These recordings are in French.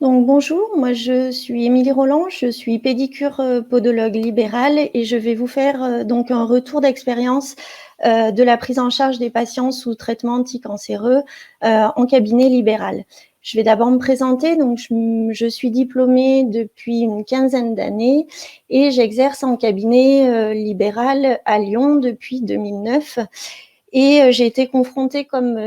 Donc bonjour, moi je suis Émilie Roland, je suis pédicure podologue libérale et je vais vous faire donc un retour d'expérience de la prise en charge des patients sous traitement anticancéreux en cabinet libéral. Je vais d'abord me présenter. Donc je suis diplômée depuis une quinzaine d'années et j'exerce en cabinet libéral à Lyon depuis 2009. Et j'ai été confrontée, comme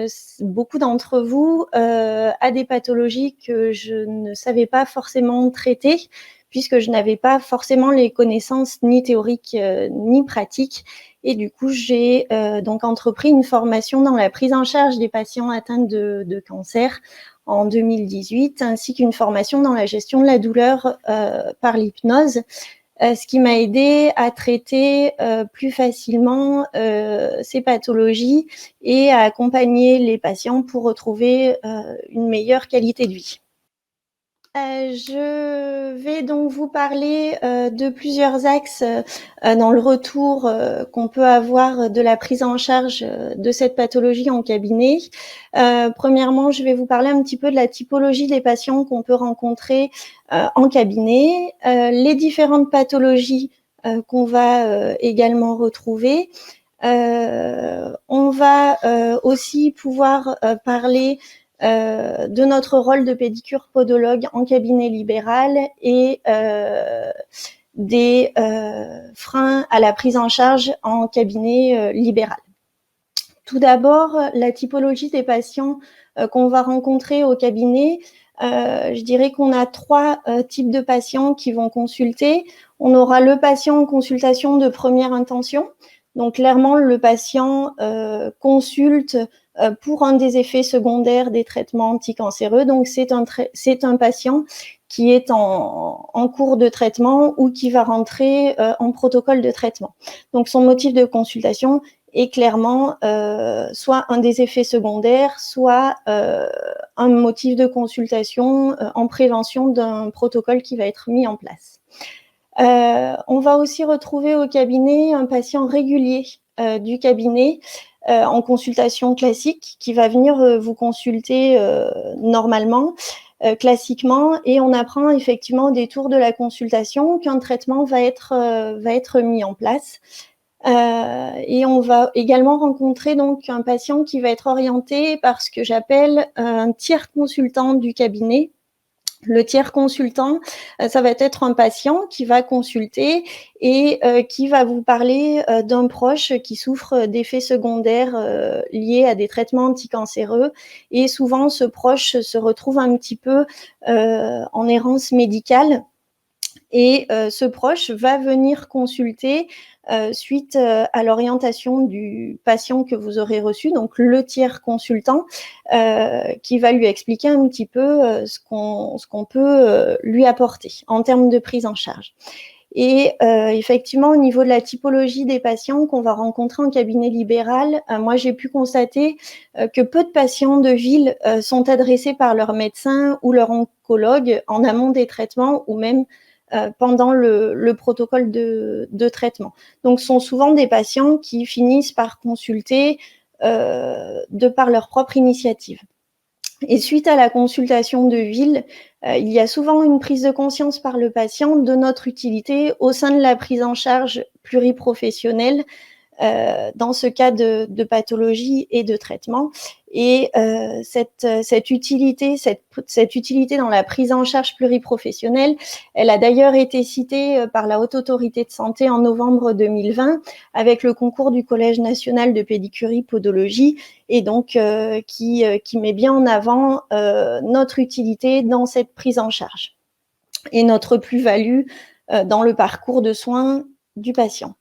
beaucoup d'entre vous, à des pathologies que je ne savais pas forcément traiter, puisque je n'avais pas forcément les connaissances ni théoriques ni pratiques. Et du coup, j'ai donc entrepris une formation dans la prise en charge des patients atteints de cancer en 2018, ainsi qu'une formation dans la gestion de la douleur par l'hypnose. Ce qui m'a aidé à traiter plus facilement ces pathologies et à accompagner les patients pour retrouver une meilleure qualité de vie. Je vais donc vous parler de plusieurs axes dans le retour qu'on peut avoir de la prise en charge de cette pathologie en cabinet. Premièrement, je vais vous parler un petit peu de la typologie des patients qu'on peut rencontrer en cabinet, les différentes pathologies qu'on va également retrouver. On va aussi pouvoir parler de notre rôle de pédicure podologue en cabinet libéral et des freins à la prise en charge en cabinet libéral. Tout d'abord, la typologie des patients qu'on va rencontrer au cabinet. Je dirais qu'on a trois types de patients qui vont consulter. On aura le patient en consultation de première intention. Donc clairement, le patient consulte pour un des effets secondaires des traitements anticancéreux. Donc c'est un patient qui est en cours de traitement ou qui va rentrer en protocole de traitement. Donc son motif de consultation est clairement soit un des effets secondaires, soit un motif de consultation en prévention d'un protocole qui va être mis en place. On va aussi retrouver au cabinet un patient régulier du cabinet en consultation classique qui va venir vous consulter normalement, classiquement, et on apprend effectivement au détour de la consultation qu'un traitement va être mis en place. Et on va également rencontrer donc un patient qui va être orienté par ce que j'appelle un tiers consultant du cabinet. Le tiers consultant, ça va être un patient qui va consulter et qui va vous parler d'un proche qui souffre d'effets secondaires liés à des traitements anticancéreux. Et souvent, ce proche se retrouve un petit peu en errance médicale. Et ce proche va venir consulter suite à l'orientation du patient que vous aurez reçu, donc le tiers consultant, qui va lui expliquer un petit peu ce qu'on peut lui apporter en termes de prise en charge. Et effectivement, au niveau de la typologie des patients qu'on va rencontrer en cabinet libéral, moi j'ai pu constater que peu de patients de ville sont adressés par leur médecin ou leur oncologue en amont des traitements ou même pendant le protocole de traitement. Donc, ce sont souvent des patients qui finissent par consulter de par leur propre initiative. Et suite à la consultation de ville, il y a souvent une prise de conscience par le patient de notre utilité au sein de la prise en charge pluriprofessionnelle dans ce cas de pathologie et de traitement. Et cette utilité dans la prise en charge pluriprofessionnelle, elle a d'ailleurs été citée par la Haute Autorité de Santé en novembre 2020 avec le concours du Collège national de pédicurie podologie, et donc qui met bien en avant notre utilité dans cette prise en charge et notre plus-value dans le parcours de soins du patient.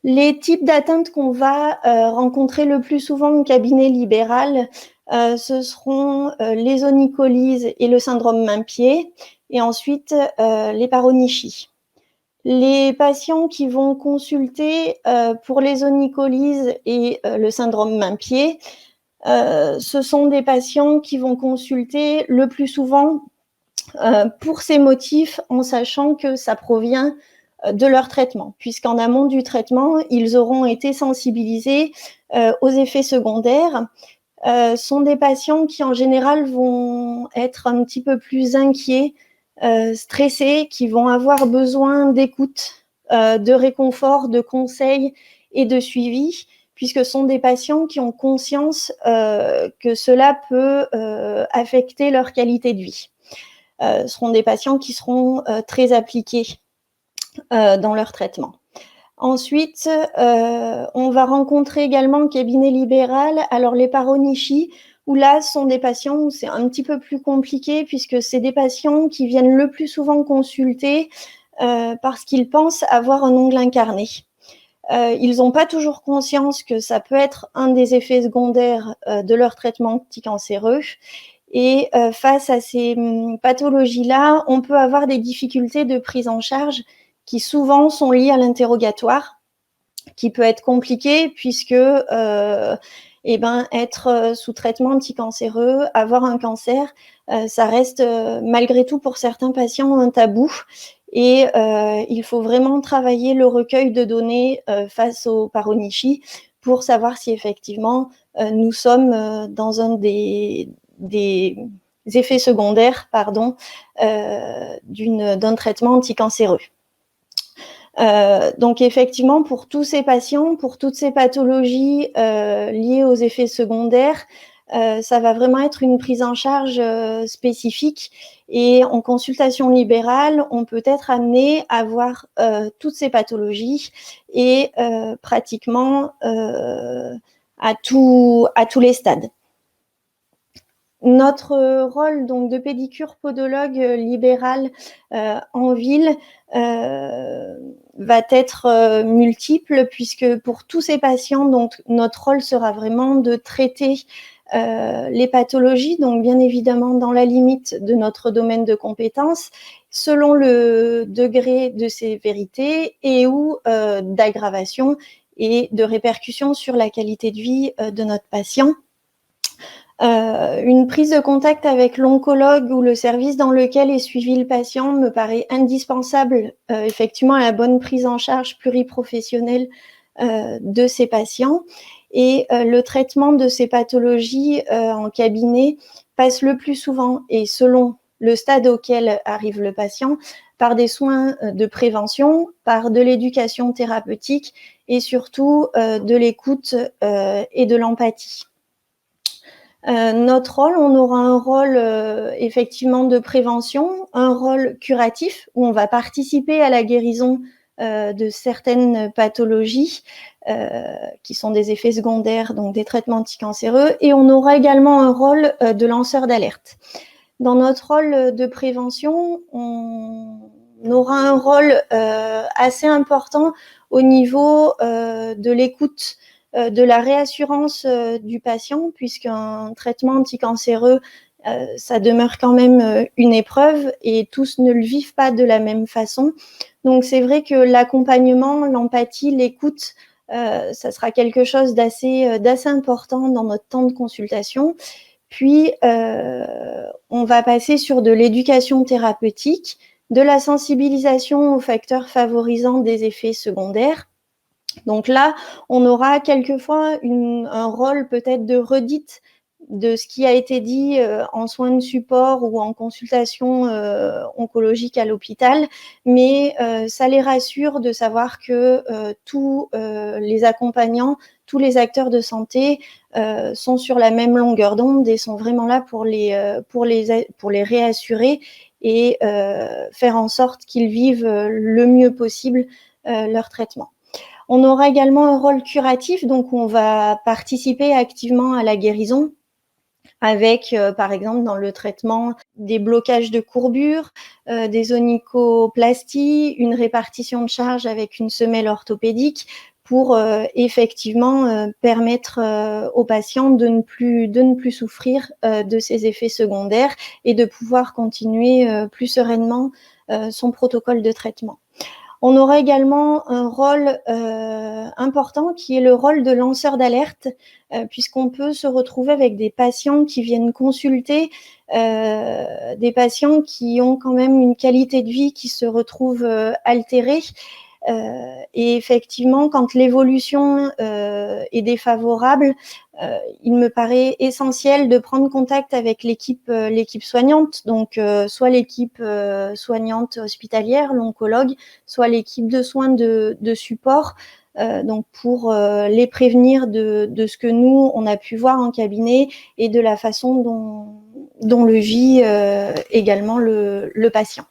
Les types d'atteintes qu'on va rencontrer le plus souvent au cabinet libéral, ce seront les onycholises et le syndrome main-pied, et ensuite les paronychies. Les patients qui vont consulter pour les onycholises et le syndrome main-pied, ce sont des patients qui vont consulter le plus souvent pour ces motifs, en sachant que ça provient de leur traitement, puisqu'en amont du traitement, ils auront été sensibilisés aux effets secondaires sont des patients qui en général vont être un petit peu plus inquiets, stressés, qui vont avoir besoin d'écoute, de réconfort, de conseils et de suivi, puisque ce sont des patients qui ont conscience que cela peut affecter leur qualité de vie. Ce seront des patients qui seront très appliqués dans leur traitement. Ensuite, on va rencontrer également le cabinet libéral, alors les paronychies, où là, ce sont des patients où c'est un petit peu plus compliqué, puisque c'est des patients qui viennent le plus souvent consulter parce qu'ils pensent avoir un ongle incarné. Ils n'ont pas toujours conscience que ça peut être un des effets secondaires de leur traitement anticancéreux. Et face à ces pathologies-là, on peut avoir des difficultés de prise en charge qui souvent sont liées à l'interrogatoire, qui peut être compliqué puisque être sous traitement anticancéreux, avoir un cancer, ça reste malgré tout pour certains patients un tabou. Et il faut vraiment travailler le recueil de données face aux paronychies pour savoir si effectivement nous sommes dans un des effets secondaires d'un traitement anticancéreux. Donc effectivement, pour tous ces patients, pour toutes ces pathologies liées aux effets secondaires, ça va vraiment être une prise en charge spécifique. Et en consultation libérale, on peut être amené à voir toutes ces pathologies et pratiquement à tous les stades. Notre rôle donc de pédicure podologue libéral en ville va être multiple, puisque pour tous ces patients, donc notre rôle sera vraiment de traiter les pathologies, donc bien évidemment dans la limite de notre domaine de compétences, selon le degré de sévérité et ou d'aggravation et de répercussion sur la qualité de vie de notre patient. Une prise de contact avec l'oncologue ou le service dans lequel est suivi le patient me paraît indispensable, effectivement, à la bonne prise en charge pluriprofessionnelle de ces patients. Et le traitement de ces pathologies en cabinet passe le plus souvent, et selon le stade auquel arrive le patient, par des soins de prévention, par de l'éducation thérapeutique et surtout de l'écoute et de l'empathie. Notre rôle, on aura un rôle effectivement de prévention, un rôle curatif où on va participer à la guérison de certaines pathologies qui sont des effets secondaires, donc des traitements anticancéreux, et on aura également un rôle de lanceur d'alerte. Dans notre rôle de prévention, on aura un rôle assez important au niveau de l'écoute, de la réassurance du patient, puisqu'un traitement anticancéreux, ça demeure quand même une épreuve et tous ne le vivent pas de la même façon. Donc c'est vrai que l'accompagnement, l'empathie, l'écoute, ça sera quelque chose d'assez important dans notre temps de consultation. Puis, on va passer sur de l'éducation thérapeutique, de la sensibilisation aux facteurs favorisants des effets secondaires. Donc là, on aura quelquefois un rôle peut-être de redite de ce qui a été dit en soins de support ou en consultation oncologique à l'hôpital, mais ça les rassure de savoir que tous les accompagnants, tous les acteurs de santé sont sur la même longueur d'onde et sont vraiment là pour les réassurer et faire en sorte qu'ils vivent le mieux possible leur traitement. On aura également un rôle curatif, donc on va participer activement à la guérison avec, par exemple, dans le traitement des blocages de courbure, des onychoplasties, une répartition de charge avec une semelle orthopédique pour effectivement permettre aux patients de ne plus souffrir de ces effets secondaires et de pouvoir continuer plus sereinement son protocole de traitement. On aura également un rôle important qui est le rôle de lanceur d'alerte, puisqu'on peut se retrouver avec des patients qui viennent consulter, des patients qui ont quand même une qualité de vie qui se retrouve altérée, Et effectivement, quand l'évolution est défavorable, il me paraît essentiel de prendre contact avec l'équipe soignante, donc soit l'équipe soignante hospitalière, l'oncologue, soit l'équipe de soins de support, donc pour les prévenir de ce que nous, on a pu voir en cabinet et de la façon dont le vit également le patient.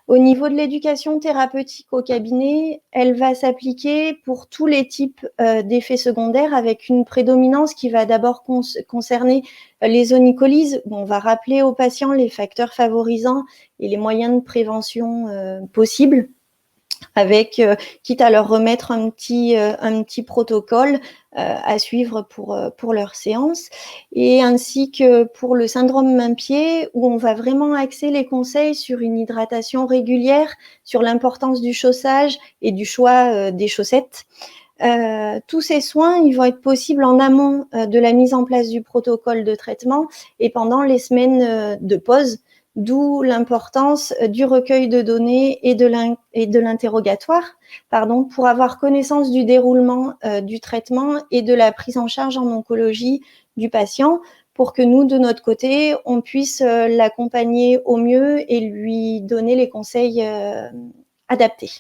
Au niveau de l'éducation thérapeutique au cabinet, elle va s'appliquer pour tous les types d'effets secondaires avec une prédominance qui va d'abord concerner les onycholyses. On va rappeler aux patients les facteurs favorisants et les moyens de prévention possibles, avec, quitte à leur remettre un petit protocole à suivre pour leur séance, et ainsi que pour le syndrome main-pied, où on va vraiment axer les conseils sur une hydratation régulière, sur l'importance du chaussage et du choix des chaussettes. Tous ces soins, ils vont être possibles en amont de la mise en place du protocole de traitement et pendant les semaines de pause, d'où l'importance du recueil de données et de l'interrogatoire, pour avoir connaissance du déroulement du traitement et de la prise en charge en oncologie du patient, pour que nous, de notre côté, on puisse l'accompagner au mieux et lui donner les conseils adaptés.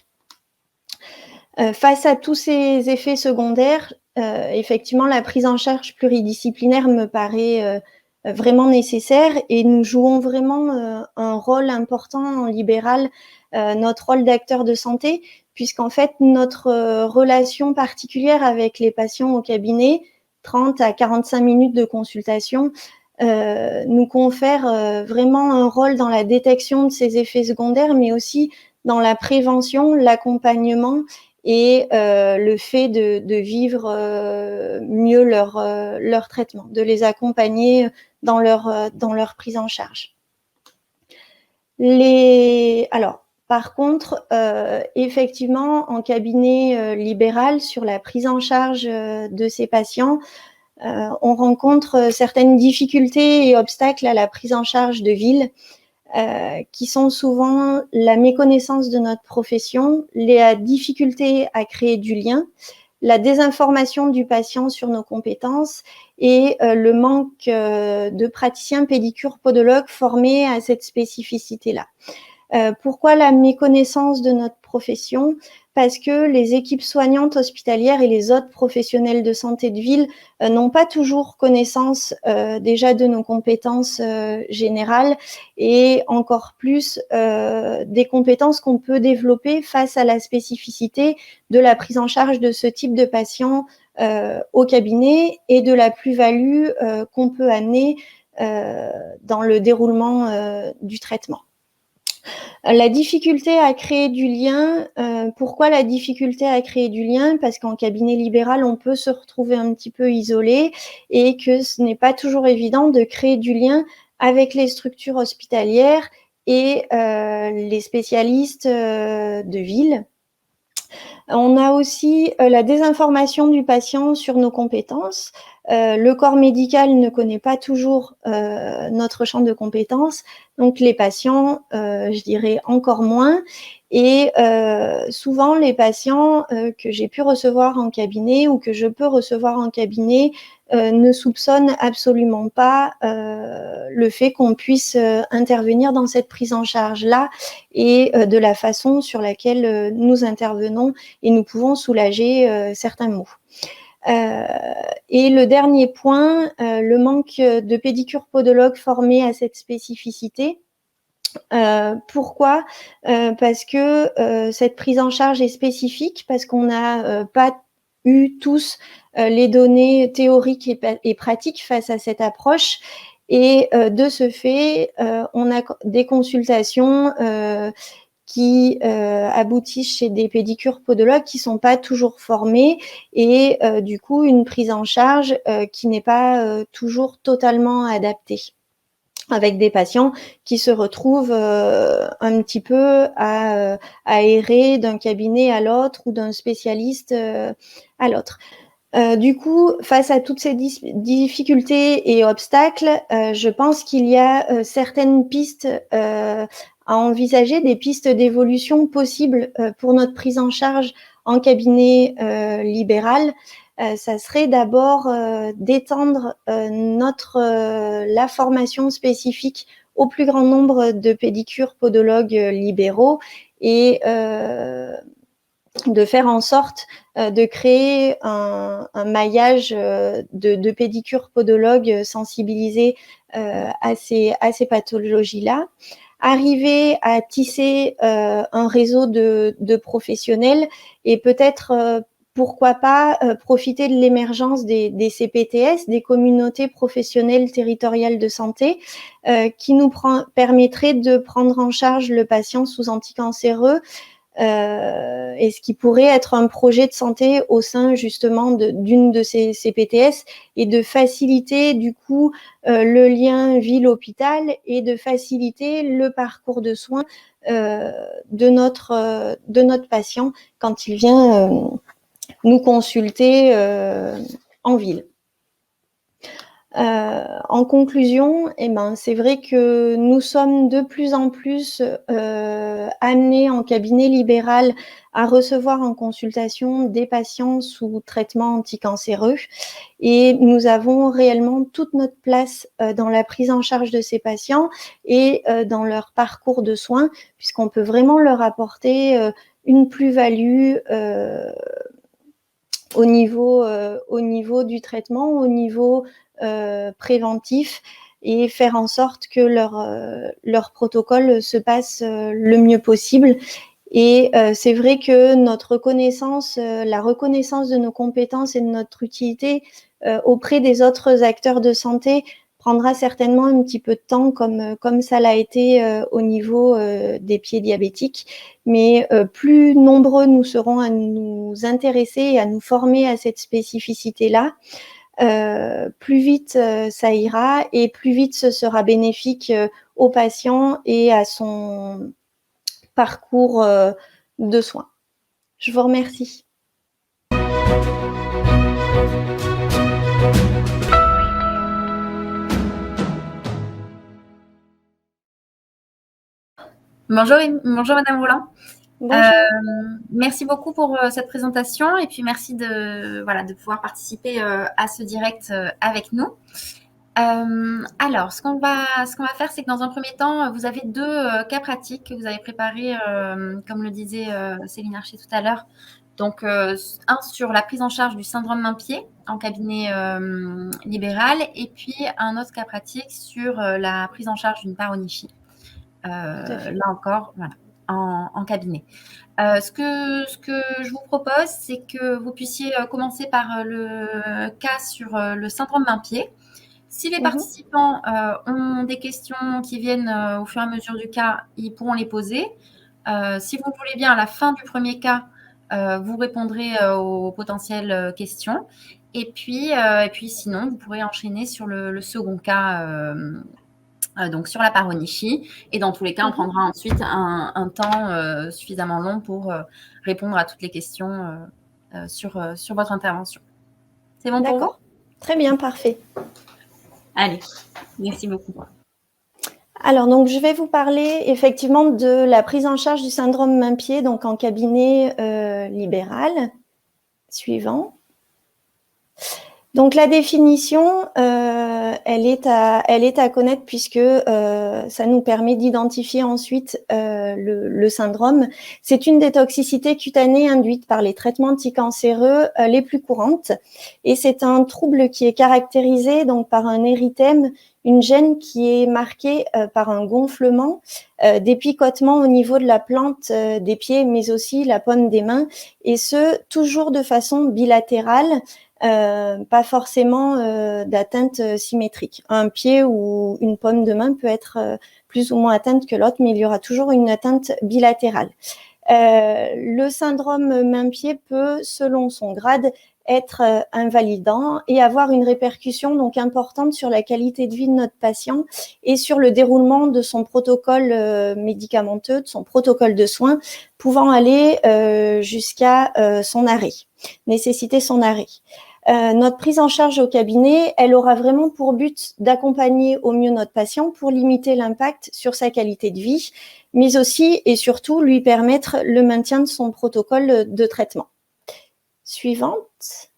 Face à tous ces effets secondaires, effectivement, la prise en charge pluridisciplinaire me paraît vraiment nécessaire, et nous jouons vraiment un rôle important en libéral, notre rôle d'acteur de santé, puisqu'en fait, notre relation particulière avec les patients au cabinet, 30 à 45 minutes de consultation, nous confère vraiment un rôle dans la détection de ces effets secondaires, mais aussi dans la prévention, l'accompagnement et le fait de vivre mieux leur traitement, de les accompagner dans leur prise en charge. Alors, par contre, effectivement, en cabinet libéral, sur la prise en charge de ces patients, on rencontre certaines difficultés et obstacles à la prise en charge de ville, qui sont souvent la méconnaissance de notre profession, la difficulté à créer du lien, la désinformation du patient sur nos compétences et le manque de praticiens pédicures podologues formés à cette spécificité-là. Pourquoi la méconnaissance de notre profession ? Parce que les équipes soignantes hospitalières et les autres professionnels de santé de ville n'ont pas toujours connaissance déjà de nos compétences générales, et encore plus des compétences qu'on peut développer face à la spécificité de la prise en charge de ce type de patients au cabinet, et de la plus-value qu'on peut amener dans le déroulement du traitement. La difficulté à créer du lien, pourquoi la difficulté à créer du lien ? Parce qu'en cabinet libéral, on peut se retrouver un petit peu isolé, et que ce n'est pas toujours évident de créer du lien avec les structures hospitalières et les spécialistes de ville. On a aussi la désinformation du patient sur nos compétences. Le corps médical ne connaît pas toujours notre champ de compétences, donc les patients, je dirais encore moins. Et souvent, les patients que j'ai pu recevoir en cabinet ou que je peux recevoir en cabinet ne soupçonnent absolument pas le fait qu'on puisse intervenir dans cette prise en charge-là, et de la façon sur laquelle nous intervenons, et nous pouvons soulager certains maux. Et le dernier point, le manque de pédicures podologues formés à cette spécificité. Pourquoi ? Parce que cette prise en charge est spécifique, parce qu'on n'a pas eu tous les données théoriques et pratiques face à cette approche, et de ce fait, on a des consultations qui aboutissent chez des pédicures podologues qui sont pas toujours formés, et du coup une prise en charge qui n'est pas toujours totalement adaptée, avec des patients qui se retrouvent un petit peu à errer d'un cabinet à l'autre ou d'un spécialiste à l'autre. Du coup, face à toutes ces difficultés et obstacles, je pense qu'il y a certaines pistes envisager des pistes d'évolution possibles pour notre prise en charge en cabinet libéral. Ça serait d'abord d'étendre la formation spécifique au plus grand nombre de pédicures podologues libéraux et de faire en sorte de créer un maillage de pédicures podologues sensibilisés à ces pathologies-là. Arriver à tisser un réseau de professionnels et peut-être pourquoi pas profiter de l'émergence des CPTS, des communautés professionnelles territoriales de santé, qui nous permettraient de prendre en charge le patient sous anticancéreux, et ce qui pourrait être un projet de santé au sein justement d'une de ces CPTS et de faciliter du coup le lien ville-hôpital et de faciliter le parcours de soins de notre patient quand il vient nous consulter en ville. En conclusion, c'est vrai que nous sommes de plus en plus amenés en cabinet libéral à recevoir en consultation des patients sous traitement anticancéreux et nous avons réellement toute notre place dans la prise en charge de ces patients et dans leur parcours de soins puisqu'on peut vraiment leur apporter une plus-value au niveau du traitement, au niveau préventif et faire en sorte que leur protocole se passe le mieux possible. Et c'est vrai que notre reconnaissance, la reconnaissance de nos compétences et de notre utilité auprès des autres acteurs de santé prendra certainement un petit peu de temps, comme ça l'a été au niveau des pieds diabétiques. Mais plus nombreux nous serons à nous intéresser et à nous former à cette spécificité-là, plus vite ça ira et plus vite ce sera bénéfique au patient et à son parcours de soins. Je vous remercie. Bonjour Madame Roland. Bonjour. Merci beaucoup pour cette présentation et puis merci de pouvoir participer à ce direct avec nous. Alors, ce qu'on va faire, c'est que dans un premier temps, vous avez deux cas pratiques que vous avez préparés, comme le disait Céline Archer tout à l'heure. Donc, un sur la prise en charge du syndrome main-pied en cabinet libéral et puis un autre cas pratique sur la prise en charge d'une paronychie. Là encore, voilà, en cabinet. Ce que je vous propose, c'est que vous puissiez commencer par le cas sur le syndrome main-pied. Si les participants ont des questions qui viennent au fur et à mesure du cas, ils pourront les poser. Si vous voulez bien, à la fin du premier cas, vous répondrez aux potentielles questions. Et puis sinon, vous pourrez enchaîner sur le second cas, donc sur la paronychie. Et dans tous les cas, on prendra ensuite un temps suffisamment long pour répondre à toutes les questions sur votre intervention. C'est bon pour vous? Très bien, parfait. Allez, merci beaucoup. Alors, donc, je vais vous parler effectivement de la prise en charge du syndrome main-pied, donc en cabinet libéral. Suivant. Donc, la définition, elle est à connaître puisque ça nous permet d'identifier ensuite le syndrome. C'est une des toxicités cutanées induites par les traitements anticancéreux les plus courantes et c'est un trouble qui est caractérisé donc par un érythème, une gêne qui est marquée par un gonflement, des picotements au niveau de la plante des pieds mais aussi la paume des mains et ce, toujours de façon bilatérale. Pas forcément d'atteinte symétrique. Un pied ou une paume de main peut être plus ou moins atteinte que l'autre, mais il y aura toujours une atteinte bilatérale. Le syndrome main-pied peut, selon son grade, être invalidant et avoir une répercussion donc importante sur la qualité de vie de notre patient et sur le déroulement de son protocole médicamenteux, de son protocole de soins, pouvant aller jusqu'à son arrêt, nécessiter son arrêt. Notre prise en charge au cabinet, elle aura vraiment pour but d'accompagner au mieux notre patient pour limiter l'impact sur sa qualité de vie, mais aussi et surtout lui permettre le maintien de son protocole de traitement. Suivante.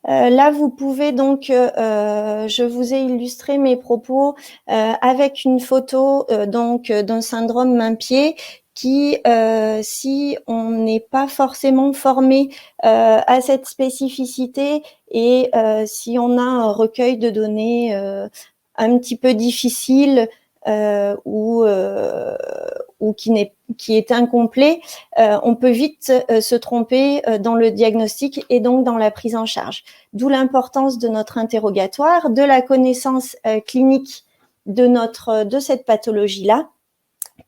Là, vous pouvez donc, je vous ai illustré mes propos avec une photo donc d'un syndrome main-pied qui, si on n'est pas forcément formé à cette spécificité et si on a un recueil de données un petit peu difficile ou qui est incomplet, on peut vite se tromper dans le diagnostic et donc dans la prise en charge. D'où l'importance de notre interrogatoire, de la connaissance clinique de cette pathologie-là,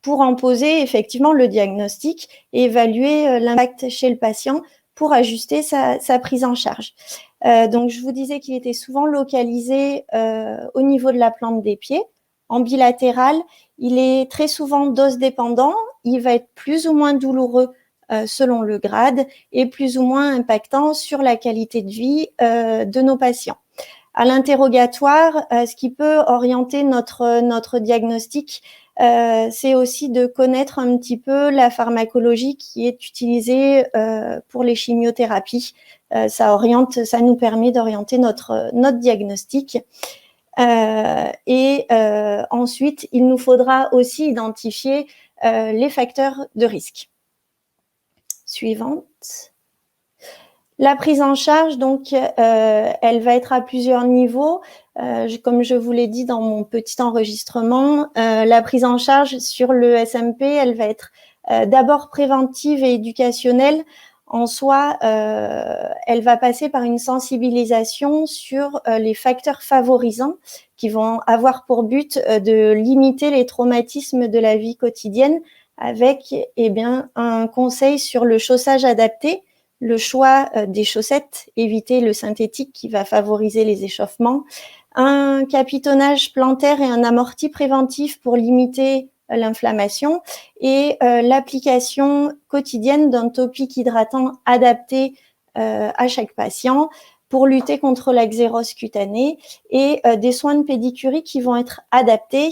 pour en poser effectivement le diagnostic et évaluer l'impact chez le patient pour ajuster sa prise en charge. Donc, je vous disais qu'il était souvent localisé au niveau de la plante des pieds. En bilatéral, il est très souvent dose dépendant. Il va être plus ou moins douloureux selon le grade et plus ou moins impactant sur la qualité de vie de nos patients. À l'interrogatoire, ce qui peut orienter notre diagnostic, c'est aussi de connaître un petit peu la pharmacologie qui est utilisée pour les chimiothérapies. Ça nous permet d'orienter notre diagnostic. Ensuite, il nous faudra aussi identifier les facteurs de risque. Suivante. La prise en charge, donc, elle va être à plusieurs niveaux. Comme je vous l'ai dit dans mon petit enregistrement, la prise en charge sur le SMP, elle va être d'abord préventive et éducationnelle. En soi, elle va passer par une sensibilisation sur les facteurs favorisants qui vont avoir pour but de limiter les traumatismes de la vie quotidienne avec un conseil sur le chaussage adapté, le choix des chaussettes, éviter le synthétique qui va favoriser les échauffements, un capitonnage plantaire et un amorti préventif pour limiter l'inflammation et l'application quotidienne d'un topique hydratant adapté à chaque patient pour lutter contre la xérose cutanée et des soins de pédicurie qui vont être adaptés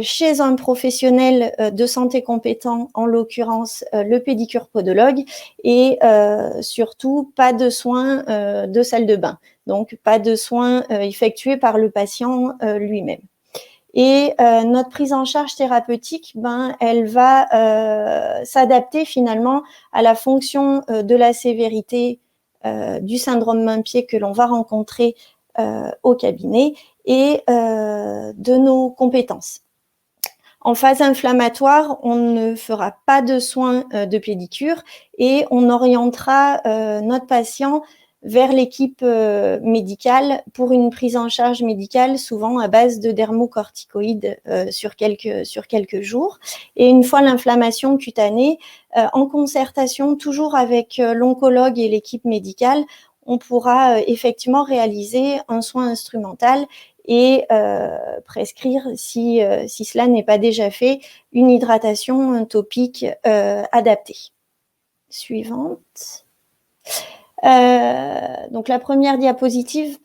chez un professionnel de santé compétent, en l'occurrence le pédicure-podologue, et surtout pas de soins de salle de bain, donc pas de soins effectués par le patient lui-même. Et notre prise en charge thérapeutique, elle va s'adapter finalement à la fonction de la sévérité du syndrome main-pied que l'on va rencontrer au cabinet et de nos compétences. En phase inflammatoire, on ne fera pas de soins de pédicure et on orientera notre patient vers l'équipe médicale pour une prise en charge médicale, souvent à base de dermocorticoïdes sur quelques jours. Et une fois l'inflammation cutanée, en concertation toujours avec l'oncologue et l'équipe médicale, on pourra effectivement réaliser un soin instrumental et prescrire, si cela n'est pas déjà fait, une hydratation topique adaptée. Suivante. Donc la première diapositive,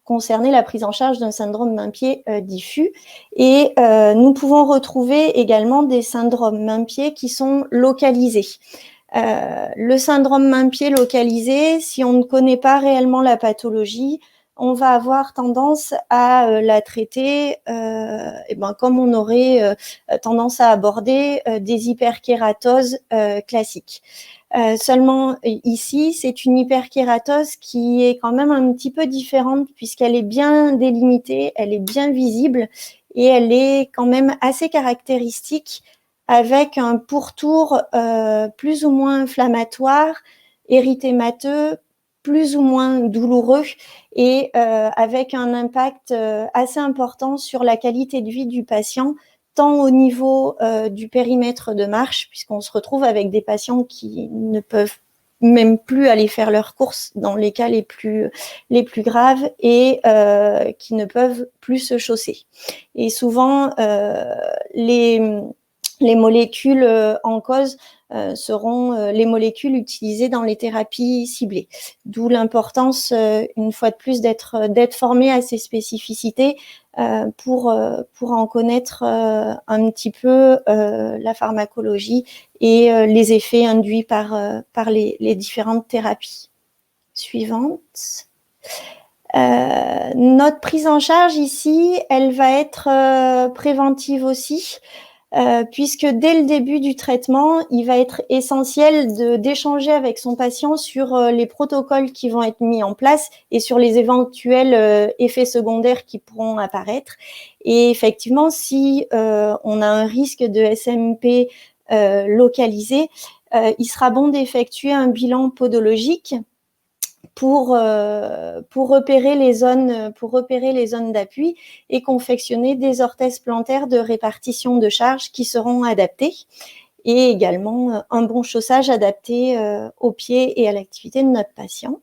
concernait la prise en charge d'un syndrome main-pied diffus. Et nous pouvons retrouver également des syndromes main-pied qui sont localisés. Le syndrome main-pied localisé, si on ne connaît pas réellement la pathologie, on va avoir tendance à la traiter comme on aurait tendance à aborder des hyperkératoses classiques. Seulement ici, c'est une hyperkératose qui est quand même un petit peu différente puisqu'elle est bien délimitée, elle est bien visible et elle est quand même assez caractéristique avec un pourtour plus ou moins inflammatoire, érythémateux, plus ou moins douloureux et avec un impact assez important sur la qualité de vie du patient, tant au niveau du périmètre de marche, puisqu'on se retrouve avec des patients qui ne peuvent même plus aller faire leurs courses dans les cas les plus graves et qui ne peuvent plus se chausser. Et souvent, les les molécules en cause seront les molécules utilisées dans les thérapies ciblées. D'où l'importance, une fois de plus, d'être formé à ces spécificités pour en connaître un petit peu la pharmacologie et les effets induits par les différentes thérapies. Suivante. Notre prise en charge ici, elle va être préventive aussi. Puisque dès le début du traitement, il va être essentiel d'échanger avec son patient sur les protocoles qui vont être mis en place et sur les éventuels effets secondaires qui pourront apparaître. Et effectivement, si on a un risque de SMP localisé, il sera bon d'effectuer un bilan podologique pour repérer les zones d'appui et confectionner des orthèses plantaires de répartition de charge qui seront adaptées, et également un bon chaussage adapté aux pieds et à l'activité de notre patient.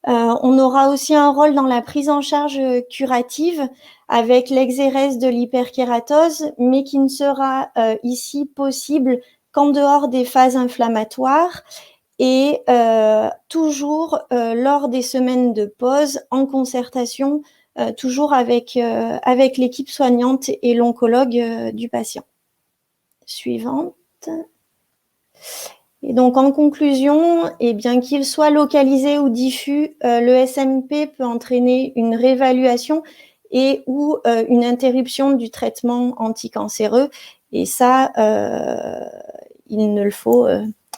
On aura aussi un rôle dans la prise en charge curative avec l'exérèse de l'hyperkératose, mais qui ne sera ici possible qu'en dehors des phases inflammatoires et toujours lors des semaines de pause, en concertation, toujours avec l'équipe soignante et l'oncologue du patient. Suivante. Et donc, en conclusion, eh bien, qu'il soit localisé ou diffus, le SMP peut entraîner une réévaluation et ou une interruption du traitement anticancéreux. Et ça, il ne le faut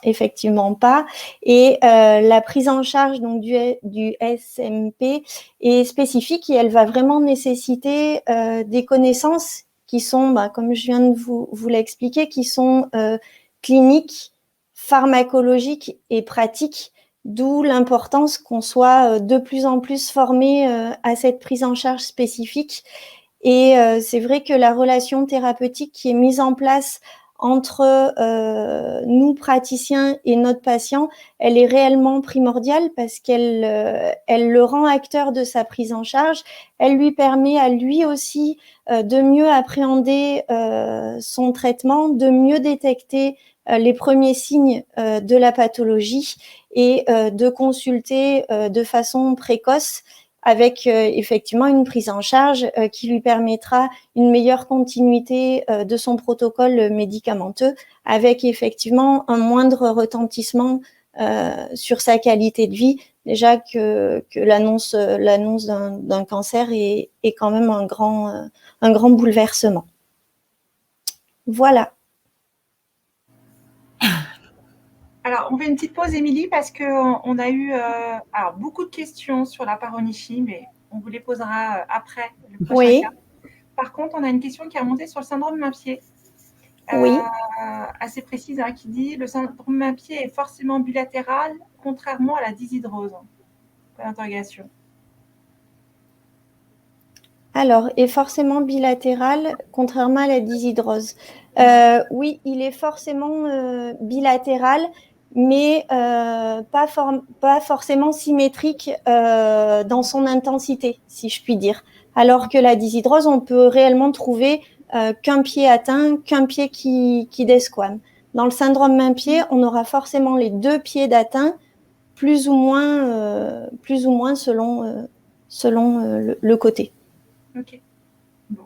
effectivement pas. Et la prise en charge donc du SMP est spécifique et elle va vraiment nécessiter des connaissances qui sont, comme je viens de vous l'expliquer, qui sont cliniques, pharmacologiques et pratiques, d'où l'importance qu'on soit de plus en plus formé à cette prise en charge spécifique. Et c'est vrai que la relation thérapeutique qui est mise en place entre nous praticiens et notre patient, elle est réellement primordiale parce qu'elle le rend acteur de sa prise en charge. Elle lui permet à lui aussi de mieux appréhender son traitement, de mieux détecter les premiers signes de la pathologie et de consulter de façon précoce avec effectivement une prise en charge qui lui permettra une meilleure continuité de son protocole médicamenteux avec effectivement un moindre retentissement sur sa qualité de vie. Déjà que l'annonce d'un cancer est quand même un grand bouleversement. Voilà. Alors, on fait une petite pause, Émilie, parce qu'on a eu beaucoup de questions sur la paronychie, mais on vous les posera après le prochain cas. Par contre, on a une question qui est remontée sur le syndrome Main-Pied. Assez précise, qui dit « Le syndrome Main-Pied est forcément bilatéral, contrairement à la dyshydrose ». Point d'interrogation. Alors, est forcément bilatéral, contrairement à la dyshydrose. Oui, il est forcément bilatéral, mais pas forcément symétrique dans son intensité, si je puis dire. Alors que la dyshydrose, on peut réellement trouver qu'un pied atteint, qu'un pied qui desquame. Dans le syndrome Main-Pied, on aura forcément les deux pieds d'atteint, plus ou moins selon le côté. Ok. Bon.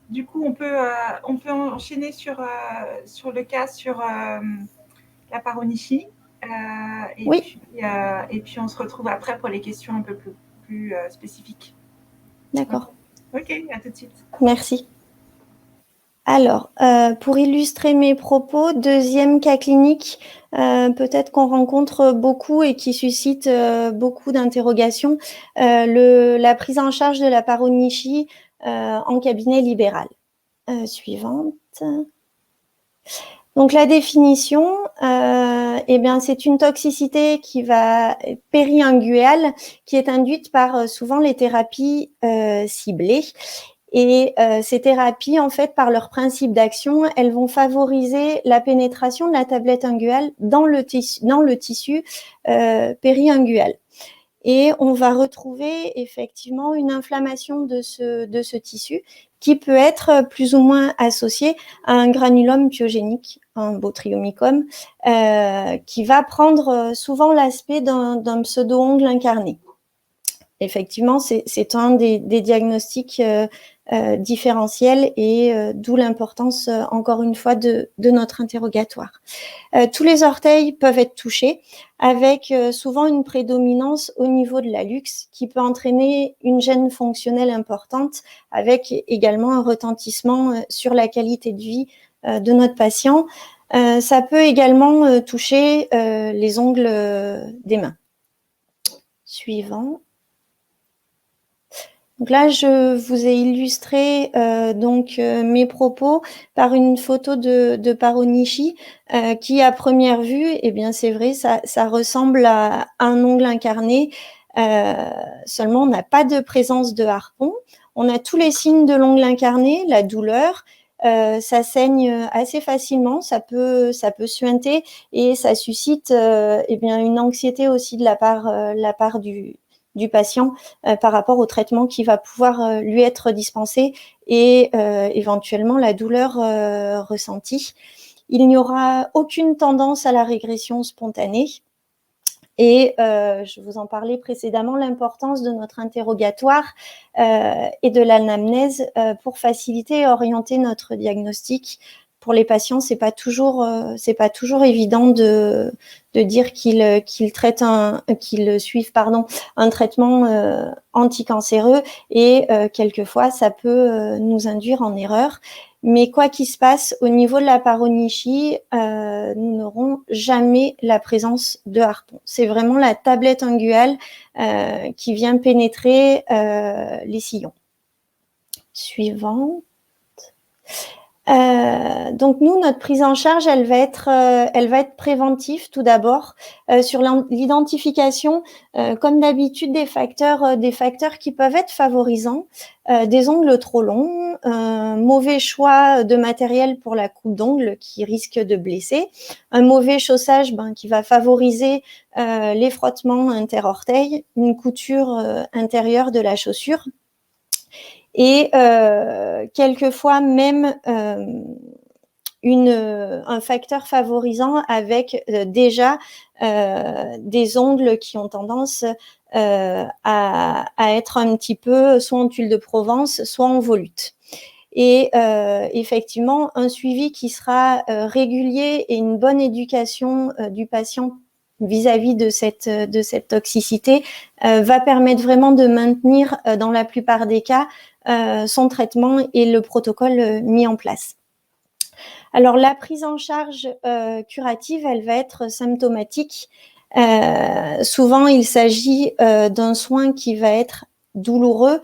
Du coup, on peut enchaîner sur le cas sur la paronychie. Oui. Et puis, on se retrouve après pour les questions un peu plus spécifiques. D'accord. Ok, à tout de suite. Merci. Alors, pour illustrer mes propos, deuxième cas clinique, peut-être qu'on rencontre beaucoup et qui suscite beaucoup d'interrogations, la prise en charge de la paronychie en cabinet libéral. Suivante. Donc la définition, c'est une toxicité qui va périinguéale, qui est induite par souvent les thérapies ciblées. Et ces thérapies, en fait, par leur principe d'action, elles vont favoriser la pénétration de la tablette inguéale dans le tissu périinguéal. Et on va retrouver effectivement une inflammation de ce tissu qui peut être plus ou moins associé à un granulome pyogénique, un botryomycome, qui va prendre souvent l'aspect d'un pseudo-ongle incarné. Effectivement, c'est un des diagnostics différentiels et d'où l'importance, encore une fois, de notre interrogatoire. Tous les orteils peuvent être touchés avec souvent une prédominance au niveau de l'hallux qui peut entraîner une gêne fonctionnelle importante avec également un retentissement sur la qualité de vie de notre patient. Ça peut également toucher les ongles des mains. Suivant. Donc là, je vous ai illustré mes propos par une photo de Paronishi qui, à première vue, eh bien c'est vrai, ça ressemble à un ongle incarné. Seulement, on n'a pas de présence de harpon. On a tous les signes de l'ongle incarné, la douleur. Ça saigne assez facilement, ça peut suinter et ça suscite une anxiété aussi de la part du patient par rapport au traitement qui va pouvoir lui être dispensé et éventuellement la douleur ressentie. Il n'y aura aucune tendance à la régression spontanée. Et je vous en parlais précédemment, l'importance de notre interrogatoire et de l'anamnèse pour faciliter et orienter notre diagnostic. Pour les patients, c'est pas toujours évident de dire qu'ils suivent un traitement anticancéreux et quelquefois ça peut nous induire en erreur. Mais quoi qu'il se passe, au niveau de la Paronishi, nous n'aurons jamais la présence de harpon. C'est vraiment la tablette unguale qui vient pénétrer les sillons. Suivant. Donc nous, notre prise en charge, elle va être préventive tout d'abord sur l'identification, comme d'habitude, des facteurs qui peuvent être favorisants, des ongles trop longs, mauvais choix de matériel pour la coupe d'ongles qui risque de blesser, un mauvais chaussage qui va favoriser les frottements inter-orteils, une couture intérieure de la chaussure. Et quelquefois même un facteur favorisant avec déjà des ongles qui ont tendance à être un petit peu soit en tuile de Provence, soit en volute. Et effectivement, un suivi qui sera régulier et une bonne éducation du patient vis-à-vis de cette toxicité va permettre vraiment de maintenir dans la plupart des cas son traitement et le protocole mis en place. Alors la prise en charge curative, elle va être symptomatique. Souvent, il s'agit d'un soin qui va être douloureux,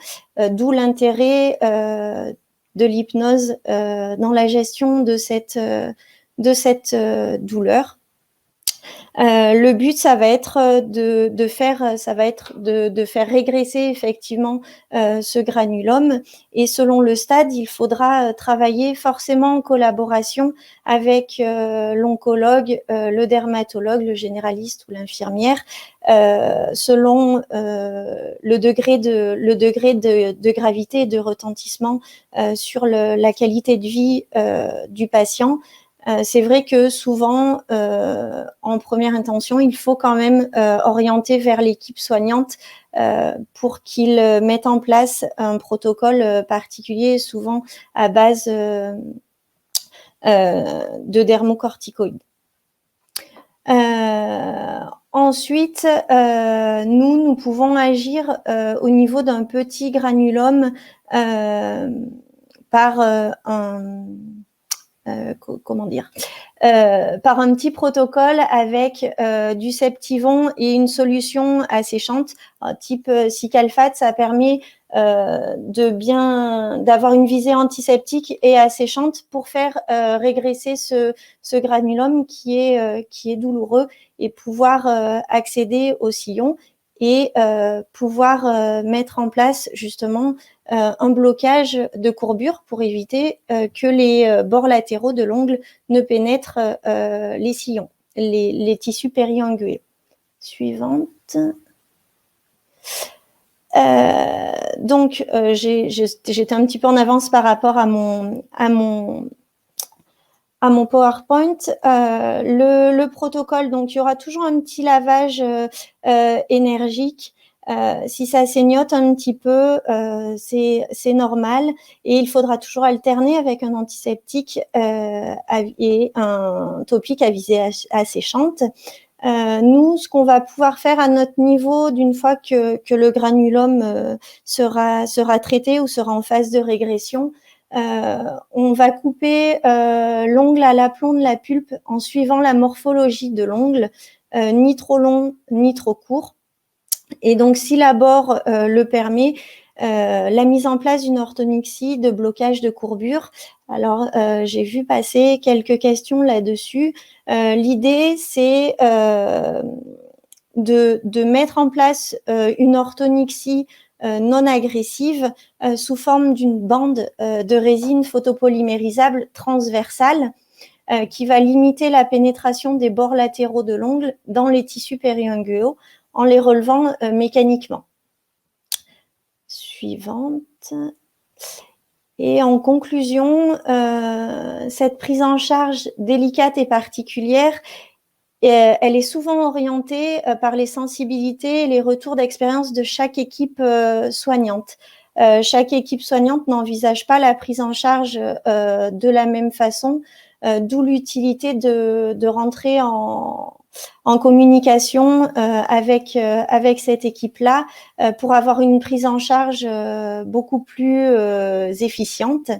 d'où l'intérêt de l'hypnose dans la gestion de cette douleur. Le but, ça va être de faire régresser effectivement ce granulome et selon le stade, il faudra travailler forcément en collaboration avec l'oncologue, le dermatologue, le généraliste ou l'infirmière selon le degré de gravité et de retentissement sur la qualité de vie du patient. C'est vrai que souvent, en première intention, il faut quand même orienter vers l'équipe soignante pour qu'ils mettent en place un protocole particulier, souvent à base de dermocorticoïdes. Ensuite, nous pouvons agir au niveau d'un petit granulome par par un petit protocole avec du Septivon et une solution asséchante type Cicalfate. Ça permet d'avoir une visée antiseptique et asséchante pour faire régresser ce granulome qui est douloureux et pouvoir accéder au sillon et pouvoir mettre en place justement un blocage de courbure pour éviter que les bords latéraux de l'ongle ne pénètrent les sillons, les tissus périungués. Suivante. Donc, j'étais un petit peu en avance par rapport à mon PowerPoint. Le protocole, donc il y aura toujours un petit lavage énergique. Si ça saignote un petit peu, c'est normal, et il faudra toujours alterner avec un antiseptique et un topique à visée asséchante. Nous, ce qu'on va pouvoir faire à notre niveau, d'une fois que le granulome sera traité ou sera en phase de régression, on va couper l'ongle à l'aplomb de la pulpe en suivant la morphologie de l'ongle, ni trop long ni trop court. Et donc, si l'abord le permet, la mise en place d'une orthonixie de blocage de courbure. Alors, j'ai vu passer quelques questions là-dessus. L'idée, c'est de mettre en place une orthonixie non agressive sous forme d'une bande de résine photopolymérisable transversale qui va limiter la pénétration des bords latéraux de l'ongle dans les tissus périingueux en les relevant mécaniquement. Suivante. Et en conclusion, cette prise en charge délicate et particulière, elle est souvent orientée par les sensibilités et les retours d'expérience de chaque équipe soignante. Chaque équipe soignante n'envisage pas la prise en charge de la même façon, d'où l'utilité de rentrer en communication avec cette équipe-là pour avoir une prise en charge beaucoup plus efficiente